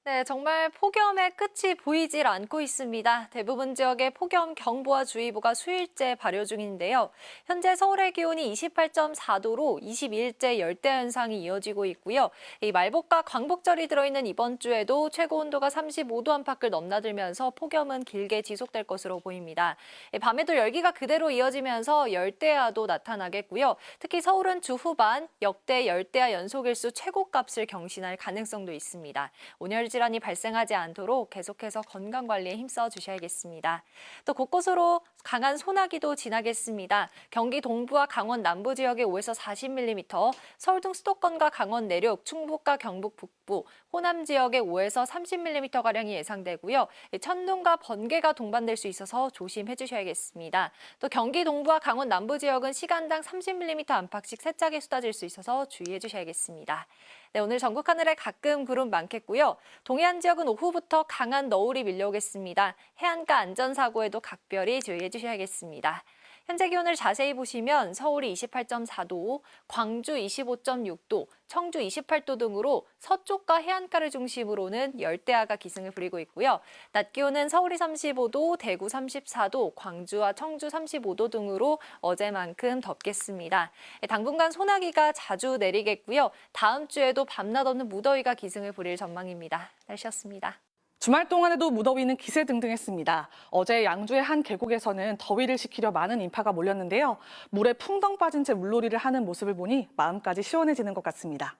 네, 정말 폭염의 끝이 보이질 않고 있습니다. 대부분 지역에 폭염 경보와 주의보가 수일째 발효 중인데요. 현재 서울의 기온이 28.4도로 22일째 열대 현상이 이어지고 있고요. 이 말복과 광복절이 들어있는 이번 주에도 최고 온도가 35도 안팎을 넘나들면서 폭염은 길게 지속될 것으로 보입니다. 밤에도 열기가 그대로 이어지면서 열대야도 나타나겠고요. 특히 서울은 주 후반 역대 열대야 연속일수 최고값을 경신할 가능성도 있습니다. 온열 질환이 발생하지 않도록 계속해서 건강관리에 힘써 주셔야겠습니다. 또 곳곳으로 강한 소나기도 지나겠습니다. 경기 동부와 강원 남부 지역에 5에서 40mm, 서울 등 수도권과 강원 내륙, 충북과 경북 북부, 호남 지역에 5에서 30mm가량이 예상되고요. 천둥과 번개가 동반될 수 있어서 조심해 주셔야겠습니다. 또 경기 동부와 강원 남부 지역은 시간당 30mm 안팎씩 세차게 쏟아질 수 있어서 주의해 주셔야겠습니다. 네, 오늘 전국 하늘에 가끔 구름 많겠고요. 동해안 지역은 오후부터 강한 너울이 밀려오겠습니다. 해안가 안전사고에도 각별히 주의해 주셔야겠습니다. 현재 기온을 자세히 보시면 서울이 28.4도, 광주 25.6도, 청주 28도 등으로 서쪽과 해안가를 중심으로는 열대야가 기승을 부리고 있고요. 낮 기온은 서울이 35도, 대구 34도, 광주와 청주 35도 등으로 어제만큼 덥겠습니다. 당분간 소나기가 자주 내리겠고요. 다음 주에도 밤낮 없는 무더위가 기승을 부릴 전망입니다. 날씨였습니다. 주말 동안에도 무더위는 기세등등했습니다. 어제 양주의 한 계곡에서는 더위를 식히려 많은 인파가 몰렸는데요. 물에 풍덩 빠진 채 물놀이를 하는 모습을 보니 마음까지 시원해지는 것 같습니다.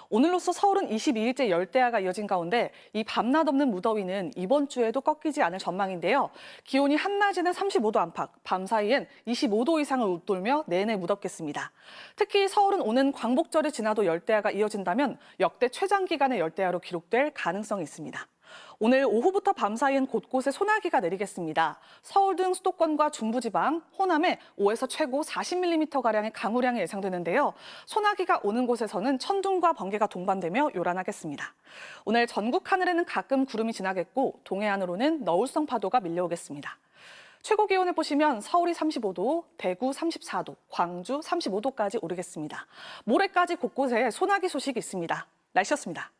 오늘로써 서울은 22일째 열대야가 이어진 가운데 이 밤낮 없는 무더위는 이번 주에도 꺾이지 않을 전망인데요. 기온이 한낮에는 35도 안팎, 밤 사이엔 25도 이상을 웃돌며 내내 무덥겠습니다. 특히 서울은 오는 광복절이 지나도 열대야가 이어진다면 역대 최장기간의 열대야로 기록될 가능성이 있습니다. 오늘 오후부터 밤 사이엔 곳곳에 소나기가 내리겠습니다. 서울 등 수도권과 중부지방, 호남에 5에서 최고 40mm가량의 강우량이 예상되는데요. 소나기가 오는 곳에서는 천둥과 번개가 동반되며 요란하겠습니다. 오늘 전국 하늘에는 가끔 구름이 지나겠고 동해안으로는 너울성 파도가 밀려오겠습니다. 최고 기온을 보시면 서울이 35도, 대구 34도, 광주 35도까지 오르겠습니다. 모레까지 곳곳에 소나기 소식이 있습니다. 날씨였습니다.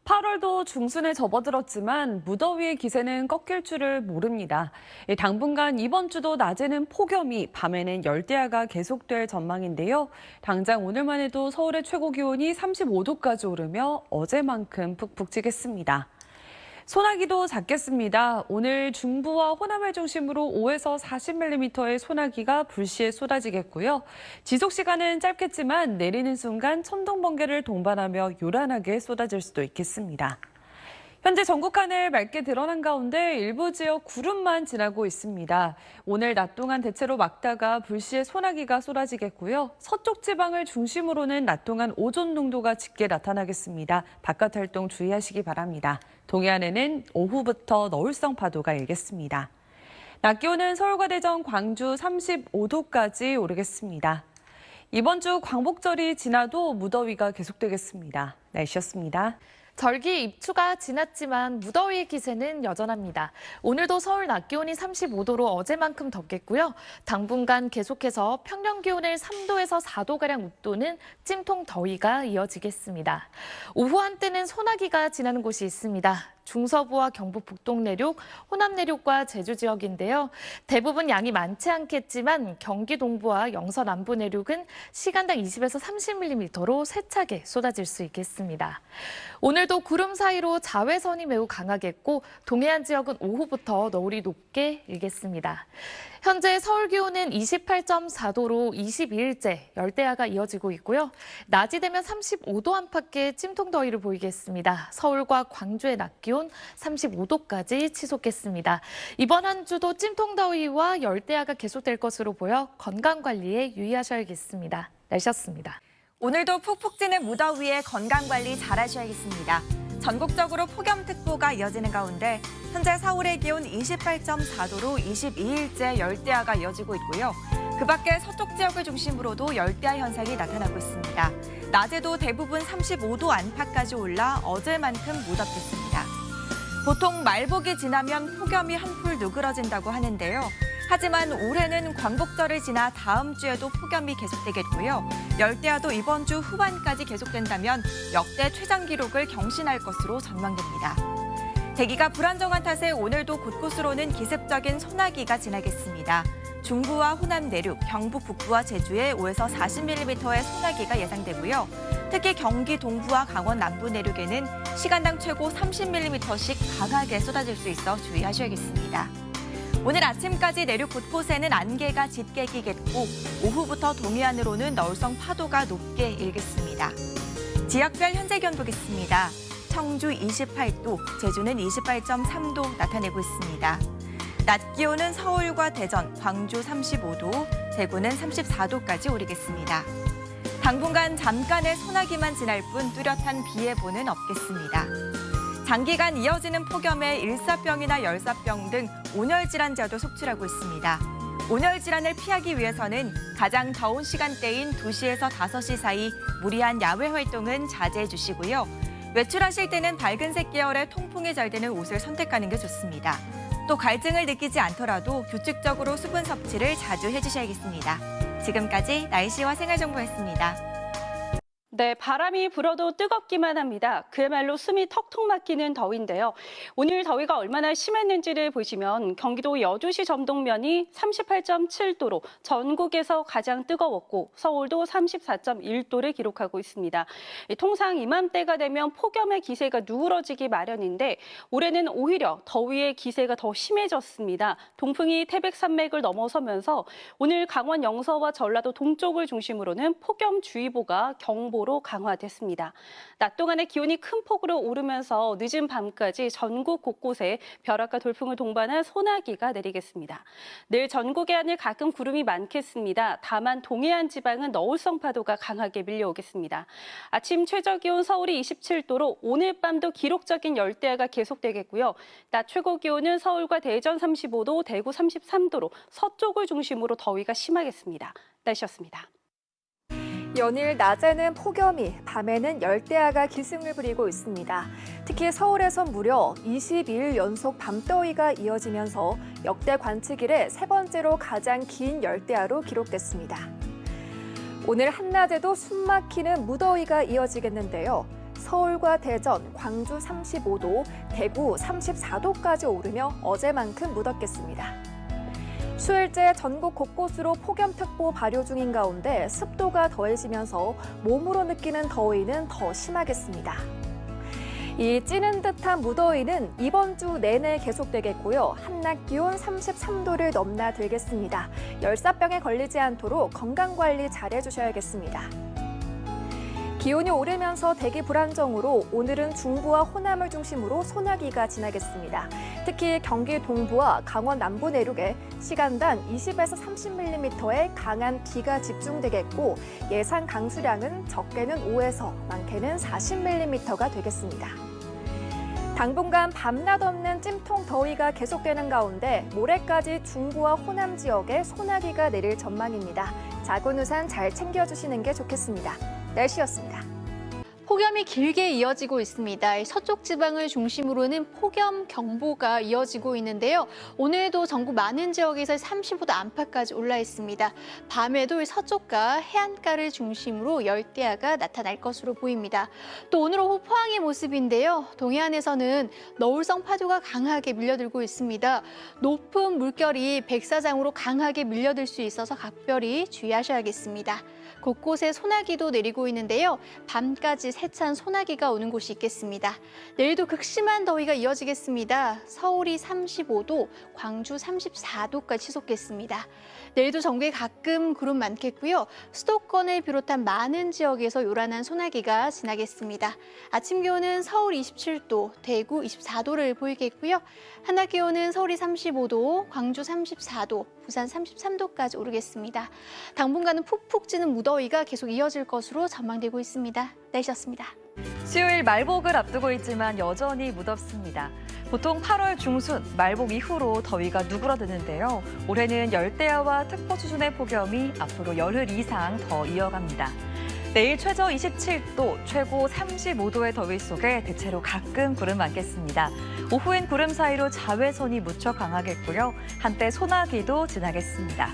8월도 중순에 접어들었지만 무더위의 기세는 꺾일 줄을 모릅니다. 당분간 이번 주도 낮에는 폭염이, 밤에는 열대야가 계속될 전망인데요. 당장 오늘만 해도 서울의 최고 기온이 35도까지 오르며 어제만큼 푹푹 찌겠습니다. 소나기도 잦겠습니다. 오늘 중부와 호남을 중심으로 5에서 40mm의 소나기가 불시에 쏟아지겠고요. 지속 시간은 짧겠지만 내리는 순간 천둥 번개를 동반하며 요란하게 쏟아질 수도 있겠습니다. 현재 전국 하늘 맑게 드러난 가운데 일부 지역 구름만 지나고 있습니다. 오늘 낮 동안 대체로 맑다가 불시에 소나기가 쏟아지겠고요. 서쪽 지방을 중심으로는 낮 동안 오존 농도가 짙게 나타나겠습니다. 바깥 활동 주의하시기 바랍니다. 동해안에는 오후부터 너울성 파도가 일겠습니다. 낮 기온은 서울과 대전, 광주 35도까지 오르겠습니다. 이번 주 광복절이 지나도 무더위가 계속되겠습니다. 날씨였습니다. 절기 입추가 지났지만 무더위의 기세는 여전합니다. 오늘도 서울 낮 기온이 35도로 어제만큼 덥겠고요. 당분간 계속해서 평년 기온을 3도에서 4도가량 웃도는 찜통 더위가 이어지겠습니다. 오후 한때는 소나기가 지나는 곳이 있습니다. 중서부와 경북 북동 내륙, 호남 내륙과 제주 지역인데요. 대부분 양이 많지 않겠지만 경기 동부와 영서 남부 내륙은 시간당 20에서 30mm로 세차게 쏟아질 수 있겠습니다. 오늘도 구름 사이로 자외선이 매우 강하겠고 동해안 지역은 오후부터 너울이 높게 일겠습니다. 현재 서울 기온은 28.4도로 22일째 열대야가 이어지고 있고요. 낮이 되면 35도 안팎의 찜통 더위를 보이겠습니다. 서울과 광주의 낮 기온 35도까지 치솟겠습니다. 이번 한 주도 찜통 더위와 열대야가 계속될 것으로 보여 건강 관리에 유의하셔야겠습니다. 날씨였습니다. 오늘도 푹푹 찌는 무더위에 건강관리 잘하셔야겠습니다. 전국적으로 폭염특보가 이어지는 가운데 현재 서울의 기온 28.4도로 22일째 열대야가 이어지고 있고요. 그 밖에 서쪽 지역을 중심으로도 열대야 현상이 나타나고 있습니다. 낮에도 대부분 35도 안팎까지 올라 어제만큼 무덥겠습니다. 보통 말복이 지나면 폭염이 한풀 누그러진다고 하는데요. 하지만 올해는 광복절을 지나 다음 주에도 폭염이 계속되겠고요. 열대야도 이번 주 후반까지 계속된다면 역대 최장 기록을 경신할 것으로 전망됩니다. 대기가 불안정한 탓에 오늘도 곳곳으로는 기습적인 소나기가 지나겠습니다. 중부와 호남 내륙, 경북 북부와 제주에 5에서 40mm의 소나기가 예상되고요. 특히 경기 동부와 강원 남부 내륙에는 시간당 최고 30mm씩 강하게 쏟아질 수 있어 주의하셔야겠습니다. 오늘 아침까지 내륙 곳곳에는 안개가 짙게 끼겠고 오후부터 동해안으로는 너울성 파도가 높게 일겠습니다. 지역별 현재 기온 보겠습니다. 청주 28도, 제주는 28.3도 나타내고 있습니다. 낮 기온은 서울과 대전, 광주 35도, 대구는 34도까지 오르겠습니다. 당분간 잠깐의 소나기만 지날 뿐 뚜렷한 비 예보는 없겠습니다. 장기간 이어지는 폭염에 일사병이나 열사병 등 온열 질환자도 속출하고 있습니다. 온열 질환을 피하기 위해서는 가장 더운 시간대인 2시에서 5시 사이 무리한 야외 활동은 자제해 주시고요. 외출하실 때는 밝은색 계열의 통풍이 잘 되는 옷을 선택하는 게 좋습니다. 또 갈증을 느끼지 않더라도 규칙적으로 수분 섭취를 자주 해주셔야겠습니다. 지금까지 날씨와 생활정보였습니다. 네, 바람이 불어도 뜨겁기만 합니다. 그야말로 숨이 턱턱 막히는 더위인데요. 오늘 더위가 얼마나 심했는지를 보시면 경기도 여주시 점동면이 38.7도로 전국에서 가장 뜨거웠고 서울도 34.1도를 기록하고 있습니다. 통상 이맘때가 되면 폭염의 기세가 누그러지기 마련인데 올해는 오히려 더위의 기세가 더 심해졌습니다. 동풍이 태백산맥을 넘어서면서 오늘 강원 영서와 전라도 동쪽을 중심으로는 폭염주의보가 경보로 강화됐습니다. 낮 동안에 기온이 큰 폭으로 오르면서 늦은 밤까지 전국 곳곳에 벼락과 돌풍을 동반한 소나기가 내리겠습니다. 내일 전국의 하늘 가끔 구름이 많겠습니다. 다만 동해안 지방은 너울성 파도가 강하게 밀려오겠습니다. 아침 최저 기온 서울이 27도로 오늘 밤도 기록적인 열대야가 계속되겠고요. 낮 최고 기온은 서울과 대전 35도, 대구 33도로 서쪽을 중심으로 더위가 심하겠습니다. 날씨였습니다. 연일 낮에는 폭염이, 밤에는 열대야가 기승을 부리고 있습니다. 특히 서울에선 무려 22일 연속 밤더위가 이어지면서 역대 관측 이래 세 번째로 가장 긴 열대야로 기록됐습니다. 오늘 한낮에도 숨막히는 무더위가 이어지겠는데요. 서울과 대전, 광주 35도, 대구 34도까지 오르며 어제만큼 무덥겠습니다. 수일째 전국 곳곳으로 폭염특보 발효 중인 가운데 습도가 더해지면서 몸으로 느끼는 더위는 더 심하겠습니다. 이 찌는 듯한 무더위는 이번 주 내내 계속되겠고요. 한낮 기온 33도를 넘나들겠습니다. 열사병에 걸리지 않도록 건강관리 잘해주셔야겠습니다. 기온이 오르면서 대기 불안정으로 오늘은 중부와 호남을 중심으로 소나기가 지나겠습니다. 특히 경기 동부와 강원 남부 내륙에 시간당 20에서 30mm의 강한 비가 집중되겠고 예상 강수량은 적게는 5에서 많게는 40mm가 되겠습니다. 당분간 밤낮 없는 찜통 더위가 계속되는 가운데 모레까지 중부와 호남 지역에 소나기가 내릴 전망입니다. 작은 우산 잘 챙겨주시는 게 좋겠습니다. 날씨였습니다. 폭염이 길게 이어지고 있습니다. 서쪽 지방을 중심으로는 폭염 경보가 이어지고 있는데요. 오늘도 전국 많은 지역에서 35도 안팎까지 올라 있습니다. 밤에도 서쪽과 해안가를 중심으로 열대야가 나타날 것으로 보입니다. 또 오늘 오후 포항의 모습인데요. 동해안에서는 너울성 파도가 강하게 밀려들고 있습니다. 높은 물결이 백사장으로 강하게 밀려들 수 있어서 각별히 주의하셔야겠습니다. 곳곳에 소나기도 내리고 있는데요. 밤까지 세찬 소나기가 오는 곳이 있겠습니다. 내일도 극심한 더위가 이어지겠습니다. 서울이 35도, 광주 34도까지 치솟겠습니다. 내일도 전국에 가끔 구름 많겠고요. 수도권을 비롯한 많은 지역에서 요란한 소나기가 지나겠습니다. 아침 기온은 서울 27도, 대구 24도를 보이겠고요. 한낮 기온은 서울이 35도, 광주 34도, 부산 33도까지 오르겠습니다. 당분간은 푹푹 찌는 무더위가 계속 이어질 것으로 전망되고 있습니다. 날씨였습니다. 수요일 말복을 앞두고 있지만 여전히 무덥습니다. 보통 8월 중순, 말복 이후로 더위가 누그러드는데요. 올해는 열대야와 특보 수준의 폭염이 앞으로 열흘 이상 더 이어갑니다. 내일 최저 27도, 최고 35도의 더위 속에 대체로 가끔 구름 많겠습니다. 오후엔 구름 사이로 자외선이 무척 강하겠고요. 한때 소나기도 지나겠습니다.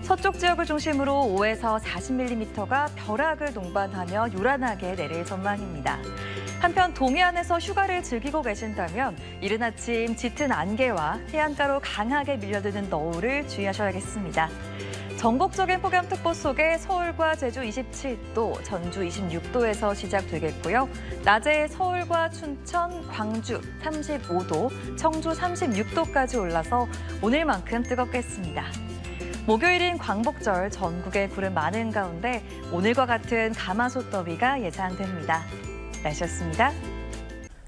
서쪽 지역을 중심으로 5에서 40mm가 벼락을 동반하며 요란하게 내릴 전망입니다. 한편 동해안에서 휴가를 즐기고 계신다면 이른 아침 짙은 안개와 해안가로 강하게 밀려드는 너울을 주의하셔야겠습니다. 전국적인 폭염특보 속에 서울과 제주 27도, 전주 26도에서 시작되겠고요. 낮에 서울과 춘천, 광주 35도, 청주 36도까지 올라서 오늘만큼 뜨겁겠습니다. 목요일인 광복절 전국에 구름 많은 가운데 오늘과 같은 가마솥 더위가 예상됩니다. 날씨였습니다.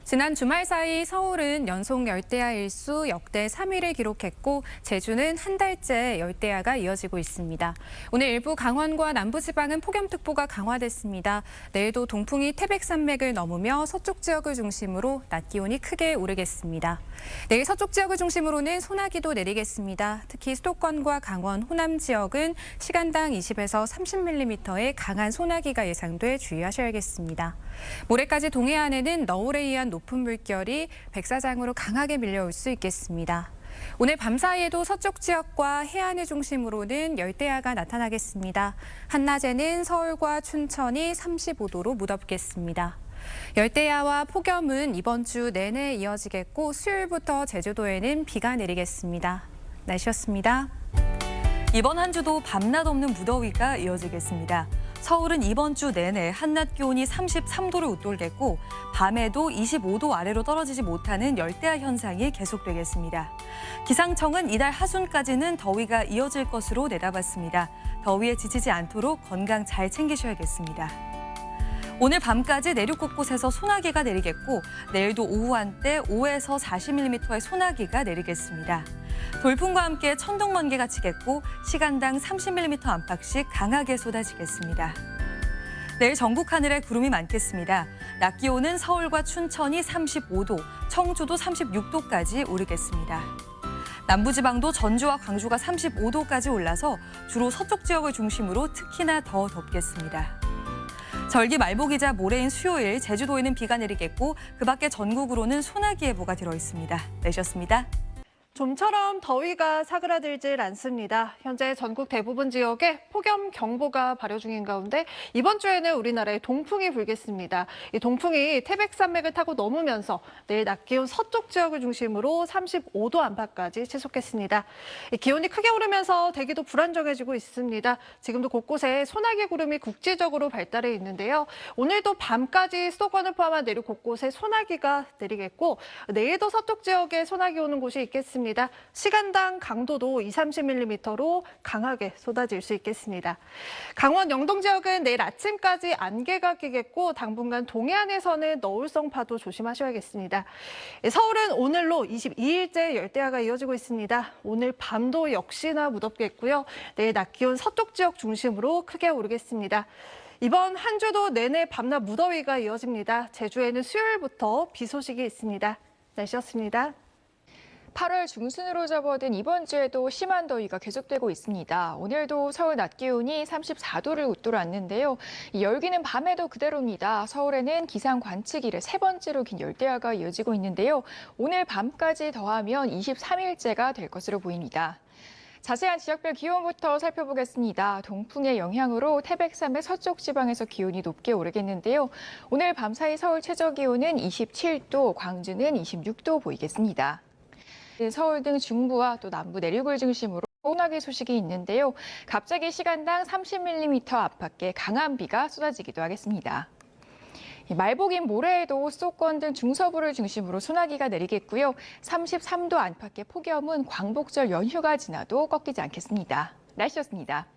지난 주말 사이 서울은 연속 열대야 일수 역대 3위를 기록했고 제주는 한 달째 열대야가 이어지고 있습니다. 오늘 일부 강원과 남부지방은 폭염특보가 강화됐습니다. 내일도 동풍이 태백산맥을 넘으며 서쪽 지역을 중심으로 낮 기온이 크게 오르겠습니다. 내일 서쪽 지역을 중심으로는 소나기도 내리겠습니다. 특히 수도권과 강원, 호남 지역은 시간당 20에서 30mm의 강한 소나기가 예상돼 주의하셔야겠습니다. 모레까지 동해안에는 너울에 의한 높은 물결이 백사장으로 강하게 밀려올 수 있겠습니다. 오늘 밤 사이에도 서쪽 지역과 해안을 중심으로는 열대야가 나타나겠습니다. 한낮에는 서울과 춘천이 35도로 무덥겠습니다. 열대야와 폭염은 이번 주 내내 이어지겠고 수요일부터 제주도에는 비가 내리겠습니다. 날씨였습니다. 이번 한 주도 밤낮 없는 무더위가 이어지겠습니다. 서울은 이번 주 내내 한낮 기온이 33도를 웃돌겠고 밤에도 25도 아래로 떨어지지 못하는 열대야 현상이 계속되겠습니다. 기상청은 이달 하순까지는 더위가 이어질 것으로 내다봤습니다. 더위에 지치지 않도록 건강 잘 챙기셔야겠습니다. 오늘 밤까지 내륙 곳곳에서 소나기가 내리겠고 내일도 오후 한때 5에서 40mm의 소나기가 내리겠습니다. 돌풍과 함께 천둥 번개가 치겠고 시간당 30mm 안팎씩 강하게 쏟아지겠습니다. 내일 전국 하늘에 구름이 많겠습니다. 낮 기온은 서울과 춘천이 35도, 청주도 36도까지 오르겠습니다. 남부지방도 전주와 광주가 35도까지 올라서 주로 서쪽 지역을 중심으로 특히나 더 덥겠습니다. 절기 말복이자 모레인 수요일 제주도에는 비가 내리겠고 그 밖에 전국으로는 소나기 예보가 들어있습니다. 내셨습니다. 좀처럼 더위가 사그라들질 않습니다. 현재 전국 대부분 지역에 폭염 경보가 발효 중인 가운데 이번 주에는 우리나라에 동풍이 불겠습니다. 이 동풍이 태백산맥을 타고 넘으면서 내일 낮 기온 서쪽 지역을 중심으로 35도 안팎까지 치솟겠습니다. 기온이 크게 오르면서 대기도 불안정해지고 있습니다. 지금도 곳곳에 소나기 구름이 국지적으로 발달해 있는데요. 오늘도 밤까지 수도권을 포함한 내륙 곳곳에 소나기가 내리겠고 내일도 서쪽 지역에 소나기 오는 곳이 있겠습니다. 시간당 강도도 20-30mm로 강하게 쏟아질 수 있겠습니다. 강원 영동 지역은 내일 아침까지 안개가 끼겠고 당분간 동해안에서는 너울성 파도 조심하셔야겠습니다. 서울은 오늘로 22일째 열대야가 이어지고 있습니다. 오늘 밤도 역시나 무덥겠고요. 내일 낮 기온 서쪽 지역 중심으로 크게 오르겠습니다. 이번 한 주도 내내 밤낮 무더위가 이어집니다. 제주에는 수요일부터 비 소식이 있습니다. 날씨였습니다. 8월 중순으로 접어든 이번 주에도 심한 더위가 계속되고 있습니다. 오늘도 서울 낮 기온이 34도를 웃돌았는데요. 이 열기는 밤에도 그대로입니다. 서울에는 기상 관측 이래 세 번째로 긴 열대야가 이어지고 있는데요. 오늘 밤까지 더하면 23일째가 될 것으로 보입니다. 자세한 지역별 기온부터 살펴보겠습니다. 동풍의 영향으로 태백산맥 서쪽 지방에서 기온이 높게 오르겠는데요. 오늘 밤사이 서울 최저 기온은 27도, 광주는 26도 보이겠습니다. 서울 등 중부와 또 남부 내륙을 중심으로 소나기 소식이 있는데요. 갑자기 시간당 30mm 안팎의 강한 비가 쏟아지기도 하겠습니다. 말복인 모레에도 수도권 등 중서부를 중심으로 소나기가 내리겠고요. 33도 안팎의 폭염은 광복절 연휴가 지나도 꺾이지 않겠습니다. 날씨였습니다.